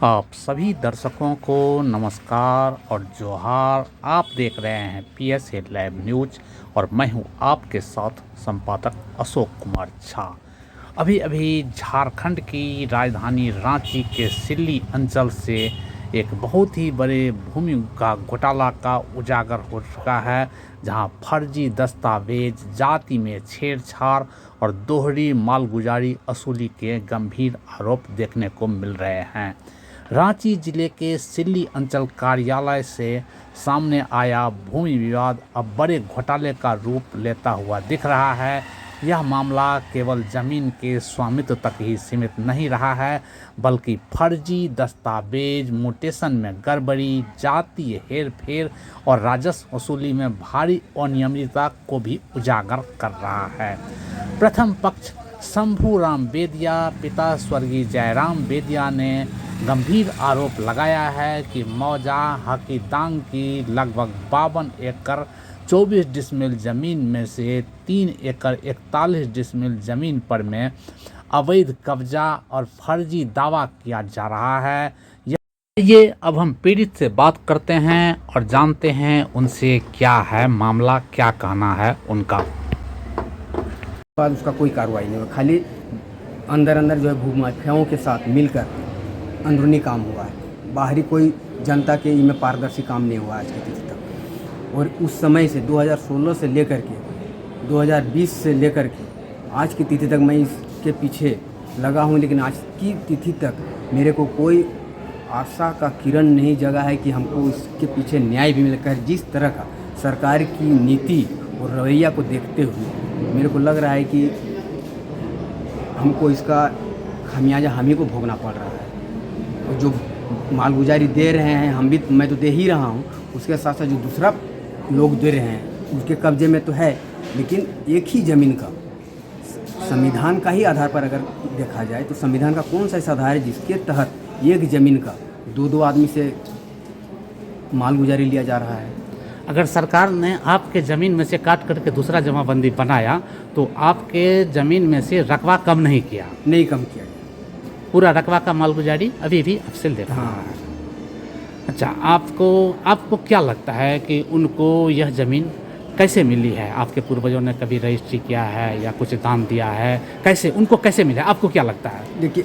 आप सभी दर्शकों को नमस्कार और जोहार। आप देख रहे हैं पीएसए लाइव न्यूज और मैं हूं आपके साथ संपादक अशोक कुमार झा। अभी अभी झारखंड की राजधानी रांची के सिल्ली अंचल से एक बहुत ही बड़े भूमि का घोटाला का उजागर हो चुका है, जहां फर्जी दस्तावेज, जाति में छेड़छाड़ और दोहरी मालगुजारी असुली के गंभीर आरोप देखने को मिल रहे हैं। रांची जिले के सिल्ली अंचल कार्यालय से सामने आया भूमि विवाद अब बड़े घोटाले का रूप लेता हुआ दिख रहा है। यह मामला केवल जमीन के स्वामित्व तक ही सीमित नहीं रहा है, बल्कि फर्जी दस्तावेज, म्यूटेशन में गड़बड़ी, जातीय हेरफेर और राजस्व वसूली में भारी अनियमितता को भी उजागर कर रहा है। प्रथम पक्ष शंभूराम बेदिया पिता स्वर्गीय जयराम बेदिया ने गंभीर आरोप लगाया है कि मौजा हकीदांग की लगभग 52 एकड़ 24 डिसमिल ज़मीन में से 3 एकड़ 41 डिसमिल ज़मीन पर में अवैध कब्जा और फर्जी दावा किया जा रहा है। ये अब हम पीड़ित से बात करते हैं और जानते हैं उनसे क्या है मामला, क्या कहना है उनका। बाद उसका कोई कार्रवाई नहीं हुआ, खाली अंदर अंदर जो है भूमाफियाओं के साथ मिलकर अंदरूनी काम हुआ है। बाहरी कोई जनता के इनमें पारदर्शी काम नहीं हुआ आज की तिथि तक। और उस समय से 2016 से लेकर के 2020 से लेकर के आज की तिथि तक मैं इसके पीछे लगा हूं, लेकिन आज की तिथि तक मेरे को कोई आशा का किरण नहीं जगा है कि हमको इसके पीछे न्याय भी मिले। कर जिस तरह का सरकार की नीति और रवैया को देखते हुए मेरे को लग रहा है कि हमको इसका खमियाजा हम ही को भोगना पड़ रहा है। और जो मालगुजारी दे रहे हैं मैं तो दे ही रहा हूँ, उसके साथ साथ जो दूसरा लोग दे रहे हैं उनके कब्जे में तो है, लेकिन एक ही ज़मीन का संविधान का ही आधार पर अगर देखा जाए तो संविधान का कौन सा ऐसा आधार है जिसके तहत एक ज़मीन का दो आदमी से मालगुजारी लिया जा रहा है। अगर सरकार ने आपके ज़मीन में से काट करके दूसरा जमाबंदी बनाया तो आपके ज़मीन में से रकबा कम नहीं किया? नहीं कम किया, पूरा रकबा का मालगुजारी अभी भी अफसल दे रहा है। अच्छा, आपको क्या लगता है कि उनको यह ज़मीन कैसे मिली है? आपके पूर्वजों ने कभी रजिस्ट्री किया है या कुछ दान दिया है? कैसे मिला? आपको क्या लगता है? देखिए,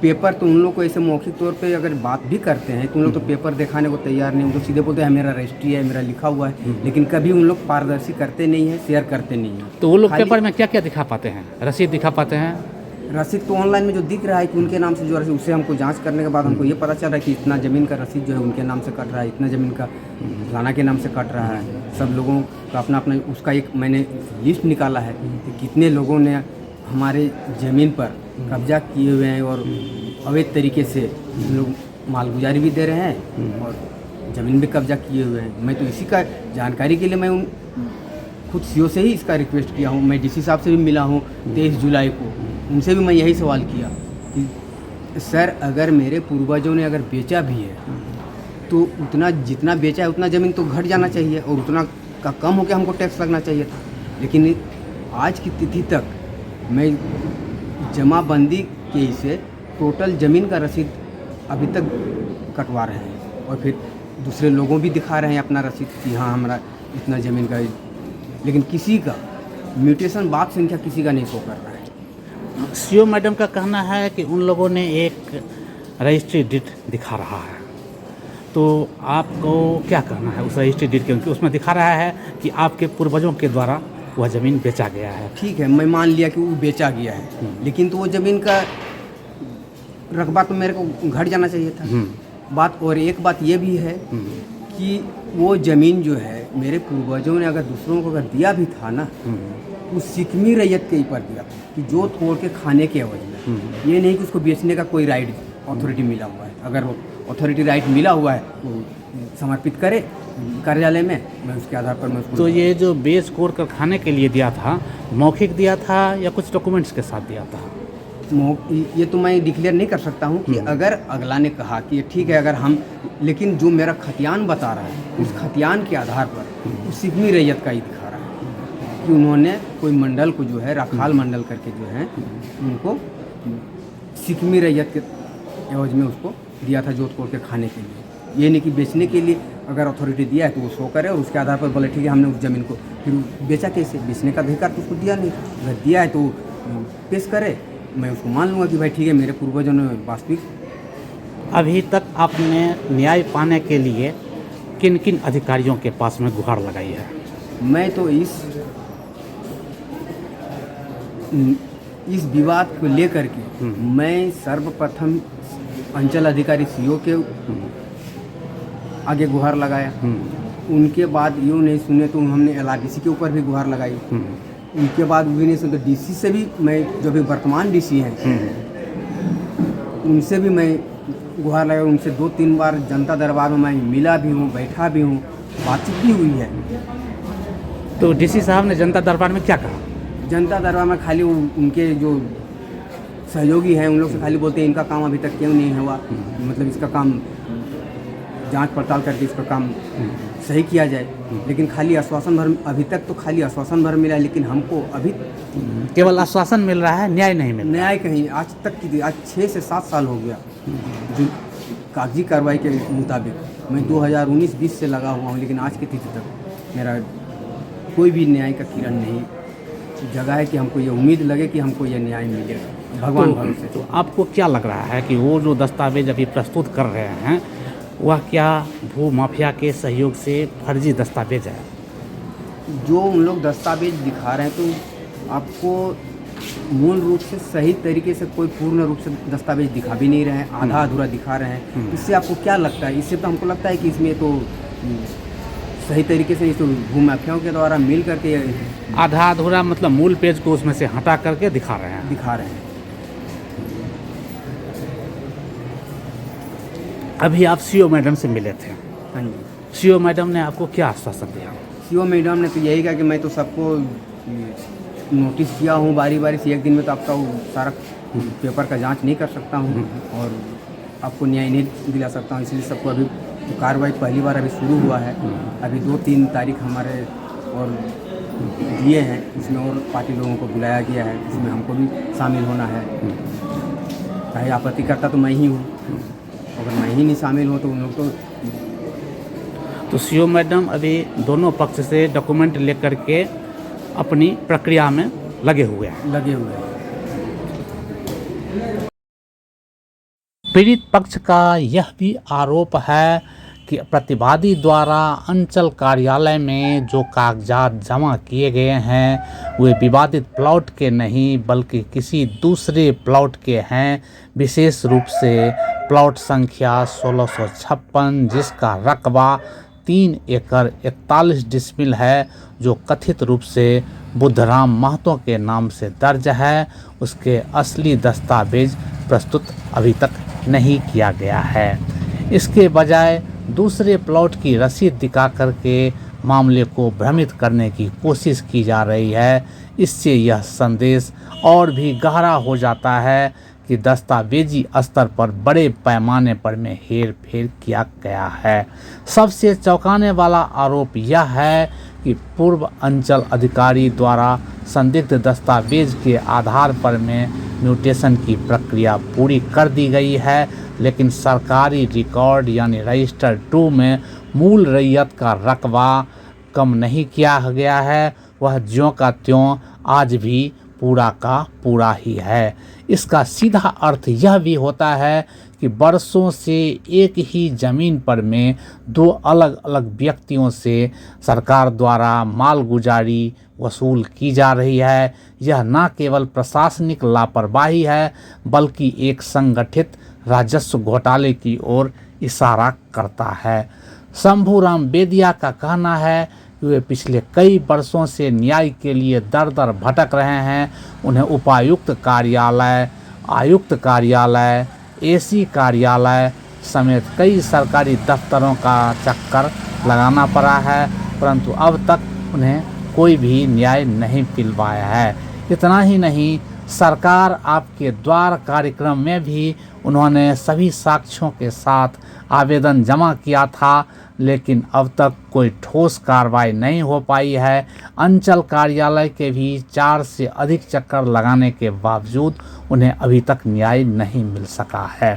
पेपर तो उन लोग को ऐसे मौखिक तौर पे अगर बात भी करते हैं तो उन लोग तो पेपर दिखाने को तैयार नहीं। उन लोग सीधे बोलते हैं मेरा रजिस्ट्री है, मेरा लिखा हुआ है, लेकिन कभी उन लोग पारदर्शी करते नहीं है, शेयर करते नहीं है। तो वो लोग पेपर में क्या क्या दिखा पाते हैं? रसीद दिखा पाते हैं? रसीद तो ऑनलाइन में जो दिख रहा है कि उनके नाम से जो रसीद, उससे हमको जांच करने के बाद हमको ये पता चल रहा है कि इतना ज़मीन का रसीद जो है उनके नाम से कट रहा है, इतना ज़मीन का फलाना के नाम से कट रहा है। सब लोगों का अपना अपना उसका एक मैंने लिस्ट निकाला है कि कितने लोगों ने हमारे ज़मीन पर कब्जा किए हुए हैं और अवैध तरीके से लोग मालगुजारी भी दे रहे हैं और ज़मीन भी कब्जा किए हुए हैं। मैं तो इसी का जानकारी के लिए मैं खुद सीओ से ही इसका रिक्वेस्ट किया हूँ। मैं डीसी साहब से भी मिला हूँ 23 जुलाई को, उनसे भी मैं यही सवाल किया कि सर, अगर मेरे पूर्वजों ने अगर बेचा भी है तो उतना जितना बेचा है उतना ज़मीन तो घट जाना चाहिए और उतना का कम होकर हमको टैक्स लगना चाहिए था। लेकिन आज की तिथि तक मैं जमाबंदी के हिस्से टोटल ज़मीन का रसीद अभी तक कटवा रहे हैं और फिर दूसरे लोगों भी दिखा रहे हैं अपना रसीद कि हाँ हमारा इतना ज़मीन का, लेकिन किसी का म्यूटेशन बात संख्या किसी का नहीं शो कर रहा है। सीओ मैडम का कहना है कि उन लोगों ने एक रजिस्ट्री डीड दिखा रहा है, तो आपको क्या कहना है उस रजिस्ट्री डीड के? उनकी उसमें दिखा रहा है कि आपके पूर्वजों के द्वारा वह ज़मीन बेचा गया है। ठीक है, मैं मान लिया कि वो बेचा गया है, लेकिन तो वो ज़मीन का रकबा तो मेरे को घट जाना चाहिए था बात। और एक बात ये भी है कि वो ज़मीन जो है मेरे पूर्वजों ने अगर दूसरों को अगर दिया भी था ना, वो सिकमी रैयत के ऊपर दिया कि जो तोड़ के खाने के एवज में, ये नहीं कि उसको बेचने का कोई राइट अथॉरिटी मिला हुआ है। अगर वो अथॉरिटी राइट मिला हुआ है वो समर्पित करे कार्यालय में, मैं उसके आधार पर मैं उसको। तो ये जो बेच कोर कर खाने के लिए दिया था, मौखिक दिया था या कुछ डॉक्यूमेंट्स के साथ दिया था? ये तो मैं डिक्लेयर नहीं कर सकता हूँ कि अगर अगला ने कहा कि ठीक है अगर हम, लेकिन जो मेरा खतियान बता रहा है उस खतियान के आधार पर उस सिकमी रैयत का ही दिखा रहा है कि उन्होंने कोई मंडल को जो है राखाल मंडल करके जो है उनको सिकमी रैयत के एवज में उसको दिया था जोत तोड़ के खाने के लिए। ये नहीं कि बेचने के लिए अगर अथॉरिटी दिया है तो वो शो करे और उसके आधार पर बोले ठीक है हमने उस ज़मीन को, फिर बेचा कैसे? बेचने का अधिकार तो उसको दिया नहीं। अगर दिया है तो पेश करे, मैं उसको मान लूँगा कि भाई ठीक है मेरे पूर्वजों ने वास्तविक। अभी तक आपने न्याय पाने के लिए किन किन अधिकारियों के पास में गुहार लगाई है? मैं तो इस विवाद को लेकर के मैं सर्वप्रथम अंचल अधिकारी सीओ के आगे गुहार लगाया। उनके बाद यूँ नहीं सुने तो हमने LRDC के ऊपर भी गुहार लगाई। उनके बाद भी नहीं सुने तो DC से भी, मैं जो भी वर्तमान DC हैं उनसे भी मैं गुहार लगाई। उनसे 2-3 बार जनता दरबार में मैं मिला भी हूँ, बैठा भी हूँ, बातचीत भी हुई है। तो DC साहब ने जनता दरबार में क्या कहा? जनता दरबार में खाली उनके जो सहयोगी हैं उन लोग से खाली बोलते हैं इनका काम अभी तक क्यों नहीं हुआ, मतलब इसका काम जांच पड़ताल करके इसका काम सही किया जाए। लेकिन खाली आश्वासन भर, अभी तक तो खाली आश्वासन भर मिला है, लेकिन हमको अभी केवल आश्वासन मिल रहा है, न्याय नहीं मिल रहा। न्याय कहीं आज तक की, आज 6 से 7 साल हो गया जो कागजी कार्रवाई के मुताबिक। मैं 2019-20 से लगा हुआ हूँ, लेकिन आज की तिथि तक मेरा कोई भी न्याय का किरण नहीं जगह है कि हमको ये उम्मीद लगे कि हमको ये न्याय मिलेगा भगवान भरोसे। तो आपको क्या लग रहा है कि वो जो दस्तावेज अभी प्रस्तुत कर रहे हैं वह क्या भू माफिया के सहयोग से फर्जी दस्तावेज है? जो उन लोग दस्तावेज दिखा रहे हैं तो आपको मूल रूप से सही तरीके से कोई पूर्ण रूप से दस्तावेज दिखा भी नहीं रहे हैं, आधा अधूरा दिखा रहे हैं। इससे आपको क्या लगता है? इससे तो हमको लगता है कि इसमें तो सही तरीके से तो भू माफियाओं के द्वारा मिल करके आधा अधूरा मतलब मूल पेज को उसमें से हटा करके दिखा रहे हैं। अभी आप सीओ मैडम से मिले थे। हाँ जी। सीओ मैडम ने आपको क्या आश्वासन दिया? सीओ मैडम ने तो यही कहा कि मैं तो सबको नोटिस किया हूँ बारी बारी से, एक दिन में तो आपका वो सारा पेपर का जांच नहीं कर सकता हूँ और आपको न्याय नहीं दिला सकता हूँ, इसलिए सबको अभी कार्रवाई पहली बार अभी शुरू हुआ है। अभी 2-3 तारीख हमारे और दिए हैं, इसमें और पार्टी लोगों को बुलाया गया है, इसमें हमको भी शामिल होना है। चाहे आपत्तिकर्ता तो मैं ही हूँ, अगर मैं ही नहीं शामिल हूँ तो उन लोग तो सीओ मैडम अभी दोनों पक्ष से डॉक्यूमेंट लेकर के अपनी प्रक्रिया में लगे हुए हैं। पीड़ित पक्ष का यह भी आरोप है कि प्रतिवादी द्वारा अंचल कार्यालय में जो कागजात जमा किए गए हैं वे विवादित प्लॉट के नहीं बल्कि किसी दूसरे प्लॉट के हैं, विशेष रूप से प्लॉट संख्या 1656 जिसका रकबा 3 एकड़ 41 डिसमिल है, जो कथित रूप से बुद्धराम महतो के नाम से दर्ज है। उसके असली दस्तावेज प्रस्तुत अभी तक नहीं किया गया है। इसके बजाय दूसरे प्लॉट की रसीद दिखा करके मामले को भ्रमित करने की कोशिश की जा रही है। इससे यह संदेश और भी गहरा हो जाता है कि दस्तावेजी स्तर पर बड़े पैमाने पर में हेर फेर किया गया है। सबसे चौंकाने वाला आरोप यह है कि पूर्व अंचल अधिकारी द्वारा संदिग्ध दस्तावेज के आधार पर में म्यूटेशन की प्रक्रिया पूरी कर दी गई है, लेकिन सरकारी रिकॉर्ड यानी रजिस्टर 2 में मूल रैयत का रकबा कम नहीं किया गया है। वह ज्यों का त्यों आज भी पूरा का पूरा ही है। इसका सीधा अर्थ यह भी होता है कि वर्षों से एक ही ज़मीन पर में 2 अलग अलग व्यक्तियों से सरकार द्वारा मालगुजारी वसूल की जा रही है। यह न केवल प्रशासनिक लापरवाही है बल्कि एक संगठित राजस्व घोटाले की ओर इशारा करता है। शंभूराम बेदिया का कहना है कि वे पिछले कई वर्षों से न्याय के लिए दर दर भटक रहे हैं। उन्हें उपायुक्त कार्यालय, आयुक्त कार्यालय, एसी कार्यालय समेत कई सरकारी दफ्तरों का चक्कर लगाना पड़ा है, परंतु अब तक उन्हें कोई भी न्याय नहीं मिल पाया है। इतना ही नहीं, सरकार आपके द्वार कार्यक्रम में भी उन्होंने सभी साक्ष्यों के साथ आवेदन जमा किया था, लेकिन अब तक कोई ठोस कार्रवाई नहीं हो पाई है। अंचल कार्यालय के भी 4 से अधिक चक्कर लगाने के बावजूद उन्हें अभी तक न्याय नहीं मिल सका है।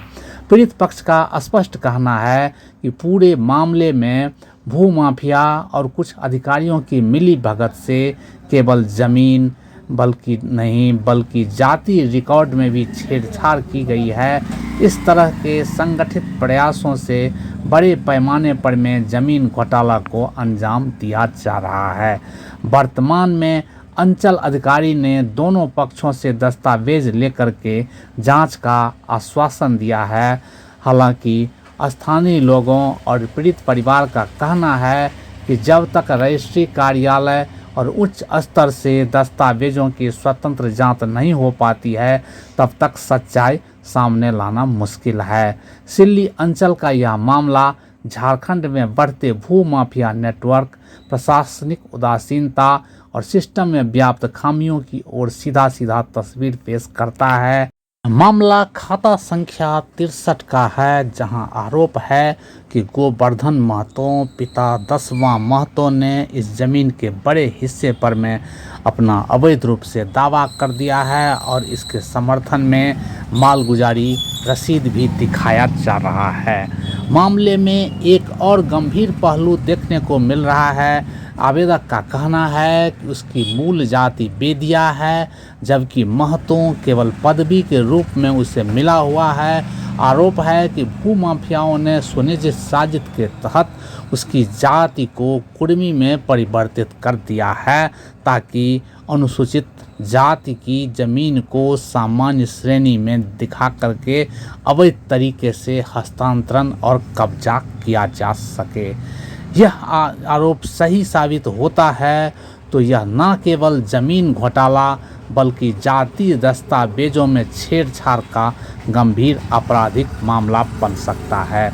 पीड़ित पक्ष का स्पष्ट कहना है कि पूरे मामले में भूमाफिया और कुछ अधिकारियों की मिलीभगत से केवल जमीन बल्कि जाति रिकॉर्ड में भी छेड़छाड़ की गई है। इस तरह के संगठित प्रयासों से बड़े पैमाने पर में जमीन घोटाला को अंजाम दिया जा रहा है। वर्तमान में अंचल अधिकारी ने दोनों पक्षों से दस्तावेज लेकर के जांच का आश्वासन दिया है। हालांकि स्थानीय लोगों और पीड़ित परिवार का कहना है कि जब तक रजिस्ट्री कार्यालय और उच्च स्तर से दस्तावेजों की स्वतंत्र जांच नहीं हो पाती है, तब तक सच्चाई सामने लाना मुश्किल है। सिल्ली अंचल का यह मामला झारखंड में बढ़ते भूमाफिया नेटवर्क, प्रशासनिक उदासीनता और सिस्टम में व्याप्त खामियों की ओर सीधा तस्वीर पेश करता है। मामला खाता संख्या 63 का है, जहां आरोप है कि गोवर्धन महतो पिता 10वां महतो ने इस जमीन के बड़े हिस्से पर में अपना अवैध रूप से दावा कर दिया है और इसके समर्थन में मालगुजारी रसीद भी दिखाया जा रहा है। मामले में एक और गंभीर पहलू देखने को मिल रहा है। आवेदक का कहना है कि उसकी मूल जाति बेदिया है, जबकि महतो केवल पदवी के रूप में उसे मिला हुआ है। आरोप है कि भूमाफियाओं ने सुनिश्चित साजिश के तहत उसकी जाति को कुर्मी में परिवर्तित कर दिया है, ताकि अनुसूचित जाति की जमीन को सामान्य श्रेणी में दिखा करके अवैध तरीके से हस्तांतरण और कब्जा किया जा सके। यह आरोप सही साबित होता है तो यह न केवल जमीन घोटाला बल्कि जातीय दस्तावेजों में छेड़छाड़ का गंभीर आपराधिक मामला बन सकता है।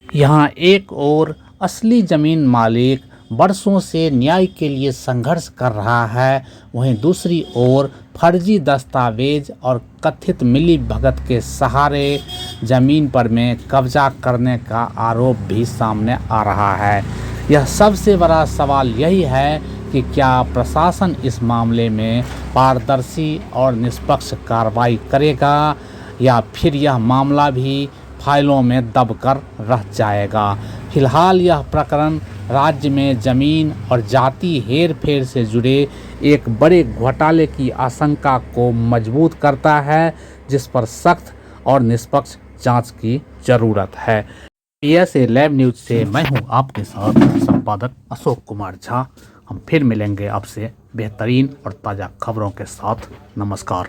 यहाँ एक ओर असली जमीन मालिक वर्षों से न्याय के लिए संघर्ष कर रहा है, वहीं दूसरी ओर फर्जी दस्तावेज और कथित मिलीभगत के सहारे जमीन पर में कब्जा करने का आरोप भी सामने आ रहा है। यह सबसे बड़ा सवाल यही है कि क्या प्रशासन इस मामले में पारदर्शी और निष्पक्ष कार्रवाई करेगा या फिर यह मामला भी फाइलों में दबकर रह जाएगा। फिलहाल यह प्रकरण राज्य में जमीन और जाति हेरफेर से जुड़े एक बड़े घोटाले की आशंका को मजबूत करता है, जिस पर सख्त और निष्पक्ष जांच की जरूरत है। PSA लैब न्यूज से मैं हूं आपके साथ संपादक अशोक कुमार झा। हम फिर मिलेंगे आपसे बेहतरीन और ताज़ा खबरों के साथ। नमस्कार।